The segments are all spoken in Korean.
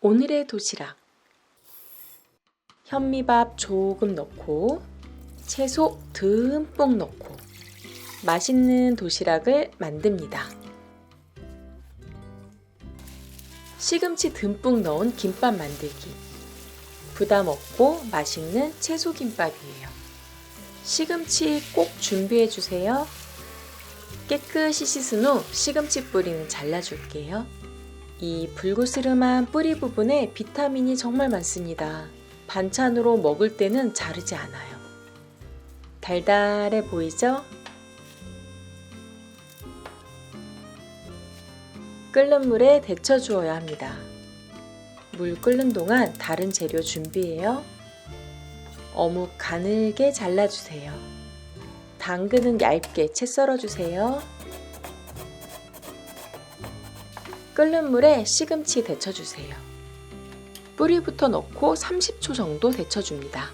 오늘의 도시락. 현미밥 조금 넣고 채소 듬뿍 넣고 맛있는 도시락을 만듭니다. 시금치 듬뿍 넣은 김밥 만들기. 부담 없고 맛있는 채소 김밥이에요. 시금치 꼭 준비해 주세요. 깨끗이 씻은 후 시금치 뿌리는 잘라줄게요. 이 불그스름한 뿌리 부분에 비타민이 정말 많습니다. 반찬으로 먹을 때는 자르지 않아요. 달달해 보이죠? 끓는 물에 데쳐 주어야 합니다. 물 끓는 동안 다른 재료 준비해요. 어묵 가늘게 잘라주세요. 당근은 얇게 채 썰어주세요. 끓는 물에 시금치 데쳐주세요. 뿌리부터 넣고 30초 정도 데쳐줍니다.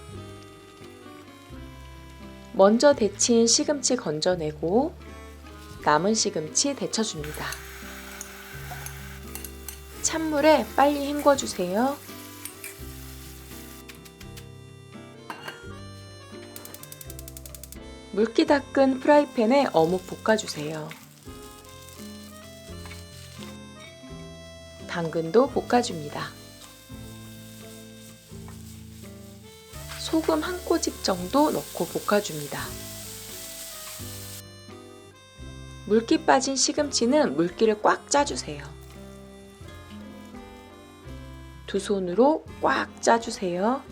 먼저 데친 시금치 건져내고 남은 시금치 데쳐줍니다. 찬물에 빨리 헹궈주세요. 물기 닦은 프라이팬에 어묵 볶아주세요. 당근도 볶아줍니다. 소금 한 꼬집 정도 넣고 볶아줍니다. 물기 빠진 시금치는 물기를 꽉 짜주세요. 두 손으로 꽉 짜주세요.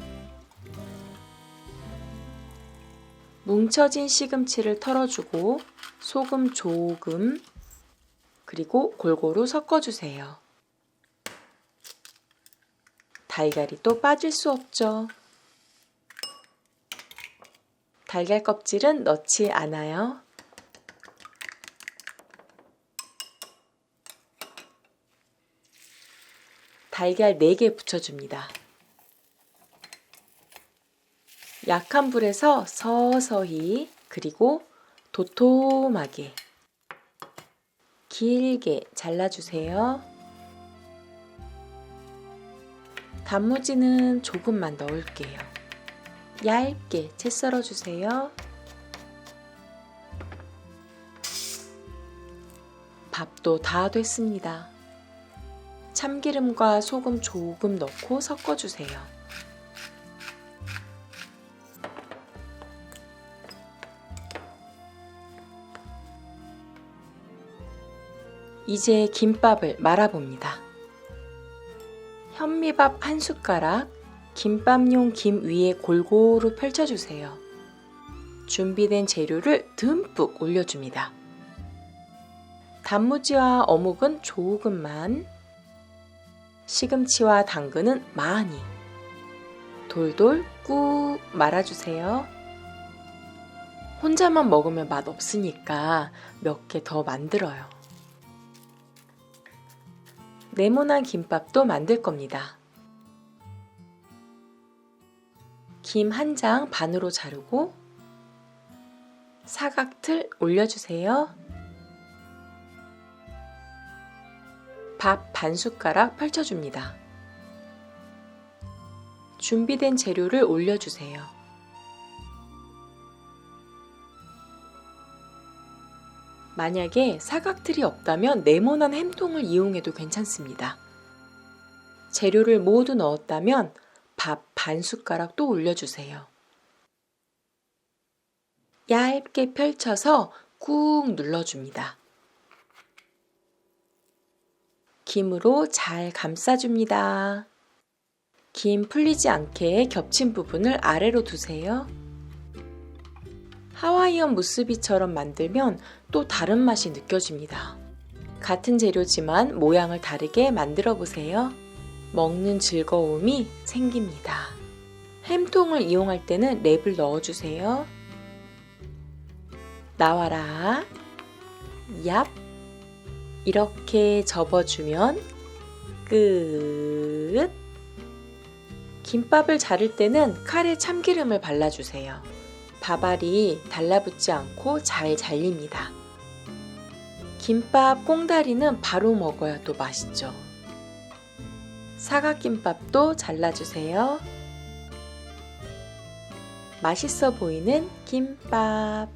뭉쳐진 시금치를 털어주고 소금 조금 그리고 골고루 섞어주세요. 달걀이 빠질 수 없죠. 달걀 껍질은 넣지 않아요. 달걀 4개 붙여줍니다. 약한 불에서 서서히 그리고 도톰하게 길게 잘라주세요. 단무지는 조금만 넣을게요. 얇게 채 썰어주세요. 밥도 다 됐습니다. 참기름과 소금 조금 넣고 섞어주세요. 이제 김밥을 말아봅니다. 현미밥 1숟가락, 김밥용 김 위에 골고루 펼쳐주세요. 준비된 재료를 듬뿍 올려줍니다. 단무지와 어묵은 조금만, 시금치와 당근은 많이, 돌돌 꾹 말아주세요. 혼자만 먹으면 맛없으니까 몇 개 더 만들어요. 네모난 김밥도 만들 겁니다. 김 한 장 반으로 자르고 사각틀 올려주세요. 밥 반 숟가락 펼쳐줍니다. 준비된 재료를 올려주세요. 만약에 사각틀이 없다면 네모난 햄통을 이용해도 괜찮습니다. 재료를 모두 넣었다면 밥 반 숟가락 또 올려주세요. 얇게 펼쳐서 꾹 눌러줍니다. 김으로 잘 감싸줍니다. 김 풀리지 않게 겹친 부분을 아래로 두세요. 하와이안 무스비처럼 만들면 또 다른 맛이 느껴집니다. 같은 재료지만 모양을 다르게 만들어 보세요. 먹는 즐거움이 생깁니다. 햄통을 이용할 때는 랩을 넣어주세요. 나와라. 얍. 이렇게 접어주면 끝. 김밥을 자를 때는 칼에 참기름을 발라주세요. 밥알이 달라붙지 않고 잘 잘립니다. 김밥 꽁다리는 바로 먹어야 또 맛있죠. 사각김밥도 잘라주세요. 맛있어 보이는 김밥.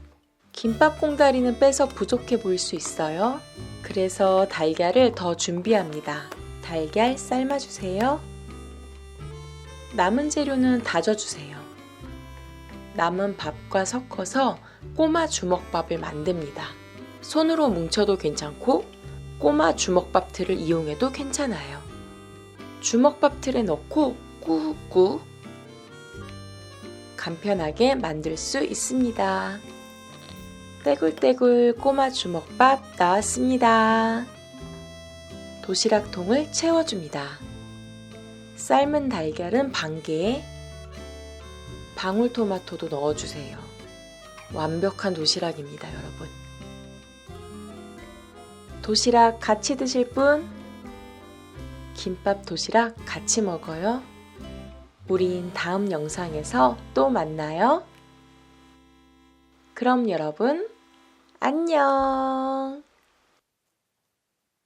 김밥 공다리는 빼서 부족해 보일 수 있어요. 그래서 달걀을 더 준비합니다. 달걀 삶아주세요. 남은 재료는 다져주세요. 남은 밥과 섞어서 꼬마 주먹밥을 만듭니다. 손으로 뭉쳐도 괜찮고 꼬마 주먹밥 틀을 이용해도 괜찮아요. 주먹밥 틀에 넣고 꾹꾹 간편하게 만들 수 있습니다. 떼굴떼굴 꼬마 주먹밥 나왔습니다. 도시락통을 채워줍니다. 삶은 달걀은 반개에 방울토마토도 넣어주세요. 완벽한 도시락입니다, 여러분. 도시락 같이 드실 분? 김밥 도시락 같이 먹어요. 우린 다음 영상에서 또 만나요. 그럼 여러분, 안녕!